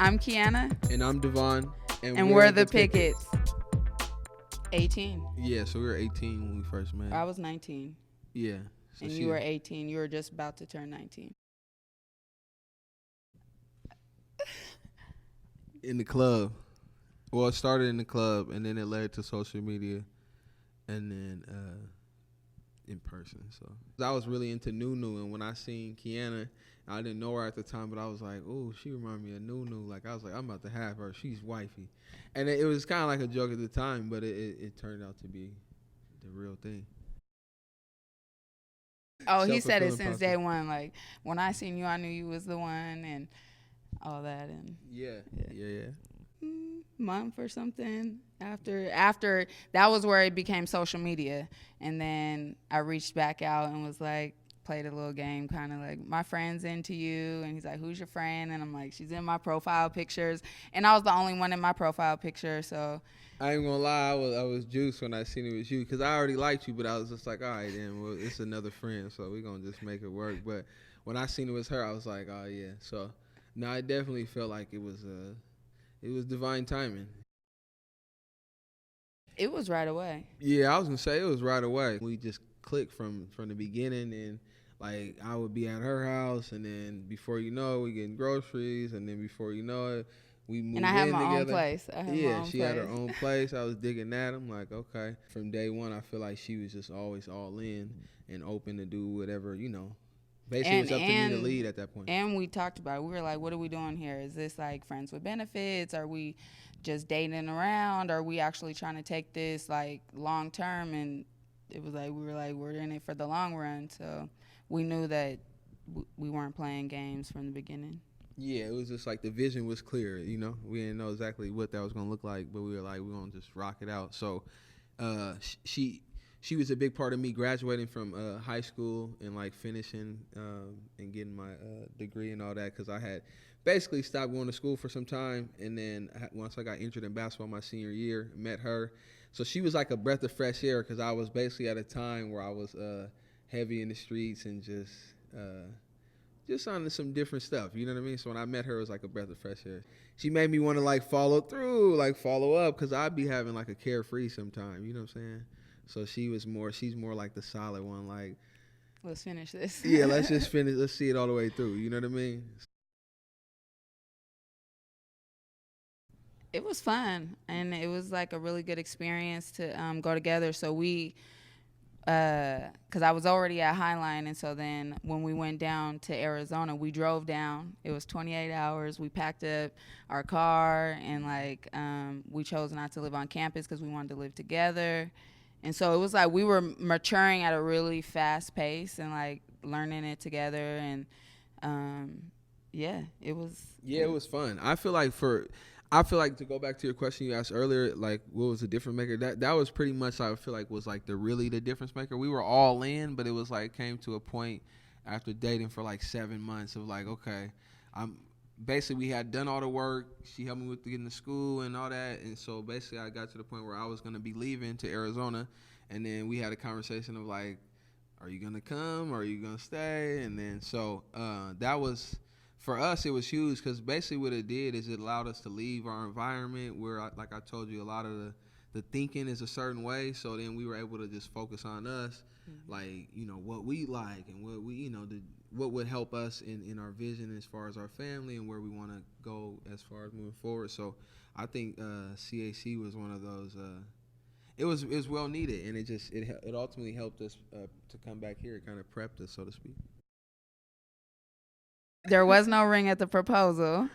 I'm Keanna. And I'm Devon. And we're the Picketts. 18. Yeah, so we were 18 when we first met. I was 19. Yeah. So and you were 18. You were just about to turn 19. In the club. Well, it started in the club, and then it led to social media, and then in person. So I was really into Nunu, and when I seen Keanna, I didn't know her at the time, but I was like, oh, she reminded me of Nunu. Like, I was like, I'm about to have her. She's wifey. And it was kind of like a joke at the time, but it turned out to be the real thing. Oh, he said it since day one. Like, when I seen you, I knew you was the one, and all that. And yeah. Month or something after that was where it became social media, and then I reached back out and was like, played a little game, kind of like, my friend's into you, and he's like, who's your friend? And I'm like, she's in my profile pictures, and I was the only one in my profile picture. So I ain't gonna lie, I was juiced when I seen it was you, because I already liked you, but I was just like, all right, then, well, it's another friend, so we're gonna just make it work. But when I seen it was her, I was like, oh yeah. So no, I definitely felt like it was divine timing. It was right away. Yeah, I was gonna say it was right away. We just clicked from the beginning, and like I would be at her house, and then before you know it, we getting groceries, and then before you know it, we moved in together. And I had my own place. She had her own place. I was digging that. I'm like, okay. From day one, I feel like she was just always all in and open to do whatever, Basically, it was up to me to lead at that point. And we talked about it. We were like, what are we doing here? Is this like friends with benefits? Are we just dating around? Are we actually trying to take this like long term? And it was like, we were like, we're in it for the long run. So we knew that we weren't playing games from the beginning. Yeah, it was just like the vision was clear, We didn't know exactly what that was going to look like, but we were like, we're going to just rock it out. So she was a big part of me graduating from high school and like finishing and getting my degree and all that, because I had basically stopped going to school for some time. And then once I got injured in basketball my senior year, met her. So she was like a breath of fresh air, because I was basically at a time where I was heavy in the streets and just on some different stuff, you know what I mean? So when I met her, it was like a breath of fresh air. She made me want to like follow up, because I'd be having like a carefree sometime, you know what I'm saying? So she's more like the solid one, like, let's finish this. Yeah, let's just finish, let's see it all the way through, you know what I mean? It was fun, and it was like a really good experience to go together. So we, because I was already at Highline, and so then when we went down to Arizona, we drove down. It was 28 hours. We packed up our car, and like we chose not to live on campus because we wanted to live together. And so it was like we were maturing at a really fast pace and like learning it together. And it was fun. I feel like to go back to your question you asked earlier, like what was the difference maker? That was pretty much, I feel like, was like the difference maker. We were all in, but it was like came to a point after dating for like 7 months of like, okay, basically we had done all the work. She helped me with getting to school and all that, and so basically I got to the point where I was gonna be leaving to Arizona, and then we had a conversation of like, are you gonna come or are you gonna stay? And then so that was, for us, it was huge, because basically what it did is it allowed us to leave our environment where, like I told you, a lot of the thinking is a certain way. So then we were able to just focus on us, like, what we like and what we, what would help us in our vision as far as our family and where we want to go as far as moving forward. So I think CAC was one of those. It was well needed, and it ultimately helped us to come back here. It kind of prepped us, so to speak. There was no ring at the proposal.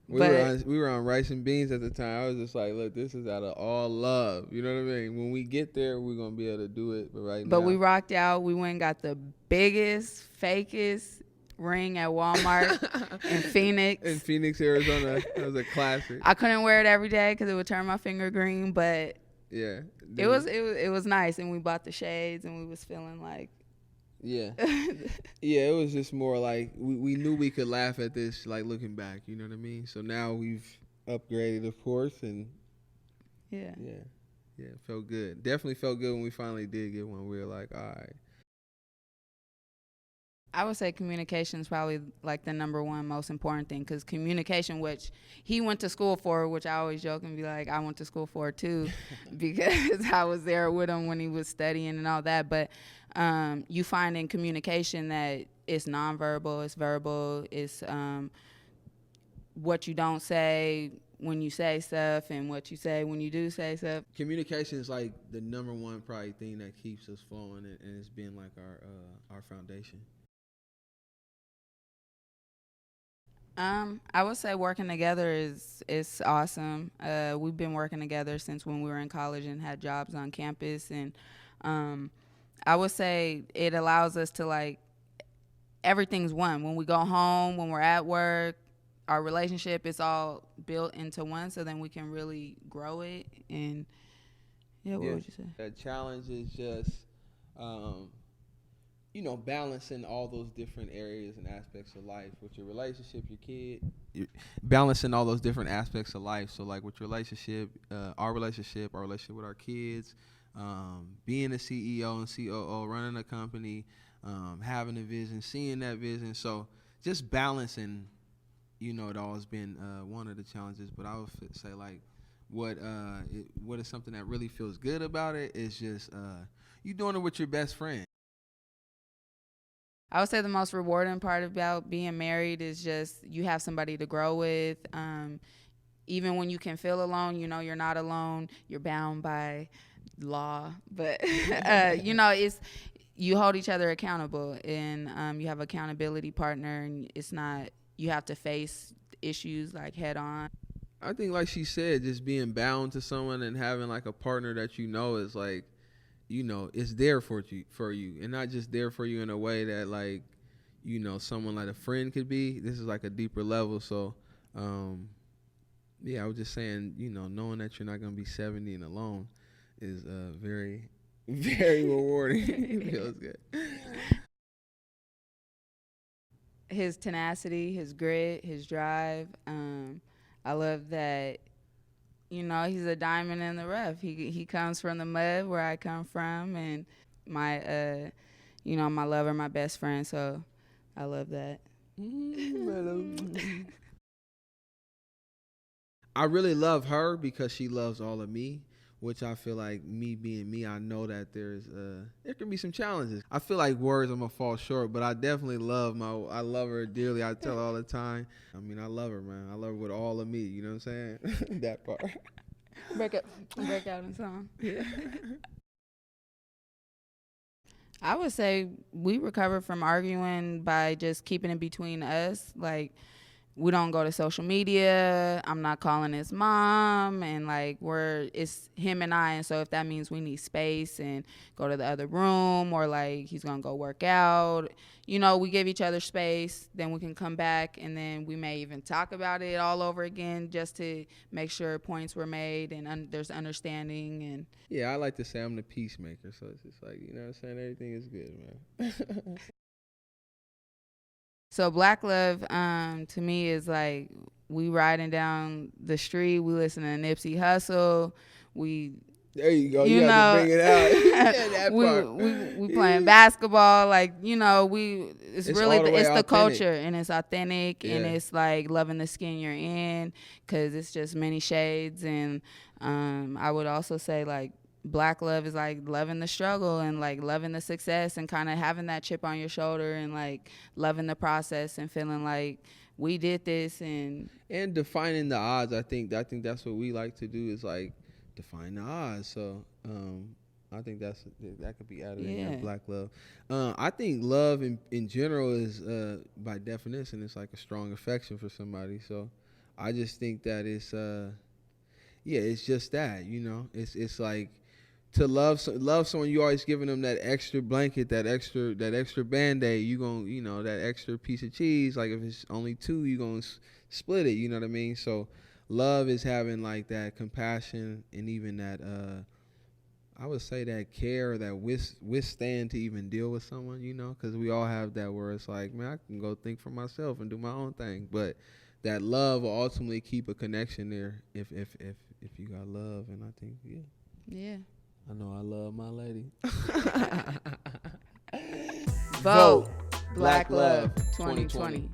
We were on rice and beans at the time. I was just like, look, this is out of all love. You know what I mean? When we get there, we're going to be able to do it. But we rocked out. We went and got the biggest, fakest ring at Walmart in Phoenix. In Phoenix, Arizona. That was a classic. I couldn't wear it every day because it would turn my finger green, but yeah, it was nice. And we bought the shades, and we was feeling like, yeah. Yeah, it was just more like we knew we could laugh at this, like, looking back, you know what I mean? So now we've upgraded, of course, and yeah, it felt good. Definitely felt good when we finally did get one. We were like, all right. I would say communication is probably like the number one most important thing, because communication, which he went to school for, which I always joke and be like, I went to school for it too, because I was there with him when he was studying and all that. But you find in communication that it's nonverbal, it's verbal, it's what you don't say when you say stuff and what you say when you do say stuff. Communication is like the number one probably thing that keeps us flowing, and it's been like our foundation. I would say working together is awesome. We've been working together since when we were in college and had jobs on campus, and I would say it allows us to, like, everything's one. When we go home, when we're at work, our relationship is all built into one, so then we can really grow it. And yeah, what would you say? The challenge is just balancing all those different areas and aspects of life with your relationship, your kid, balancing all those different aspects of life. So, like with your relationship, our relationship with our kids, being a CEO and COO, running a company, having a vision, seeing that vision. So, just balancing, it all has been one of the challenges. But I would say, like, what is something that really feels good about it is just you doing it with your best friend. I would say the most rewarding part about being married is just you have somebody to grow with. Even when you can feel alone, you're not alone. You're bound by law, but it's you hold each other accountable, and you have accountability partner, and it's not you have to face issues like head on. I think, like she said, just being bound to someone and having like a partner that is like, it's there for you, and not just there for you in a way that, like, someone like a friend could be. This is like a deeper level. So, I was just saying, knowing that you're not going to be 70 and alone is very, very rewarding. It feels good. His tenacity, his grit, his drive. I love that. He's a diamond in the rough. He comes from the mud where I come from, and my my lover, my best friend. So I love that. I really love her because she loves all of me, which I feel like, me being me, I know that there can be some challenges. I feel like words I'm gonna fall short, but I definitely I love her dearly. I tell her all the time. I mean, I love her, man. I love her with all of me. You know what I'm saying? That part. Break out in song. Yeah. I would say we recover from arguing by just keeping it between us. Like, we don't go to social media. I'm not calling his mom, and like it's him and I. And so if that means we need space and go to the other room, or like he's gonna go work out, we give each other space. Then we can come back, and then we may even talk about it all over again, just to make sure points were made and there's understanding. And yeah, I like to say I'm the peacemaker. So it's just like, what I'm saying, everything is good, man. So Black Love, to me, is like we riding down the street, we listen to Nipsey Hussle, there you go. You have to bring it out. Yeah, that part. we playing basketball, like it's really it's the culture, and it's authentic, and it's like loving the skin you're in, because it's just many shades. And I would also say, like, Black love is like loving the struggle and like loving the success, and kind of having that chip on your shoulder, and like loving the process and feeling like we did this, and defining the odds. I think that's what we like to do, is like define the odds. So I think that could be added in there, Black love. I think love in general is by definition, it's like a strong affection for somebody. So I just think that it's it's just that, it's like, to love someone, you always giving them that extra blanket, that extra Band-Aid. You gonna, that extra piece of cheese. Like, if it's only two, you gonna split it. You know what I mean? So love is having like that compassion, and even that I would say that care, that withstand to even deal with someone. Because we all have that where it's like, man, I can go think for myself and do my own thing, but that love will ultimately keep a connection there if you got love. And I think yeah. I know I love my lady. Vote. Black Love 2020.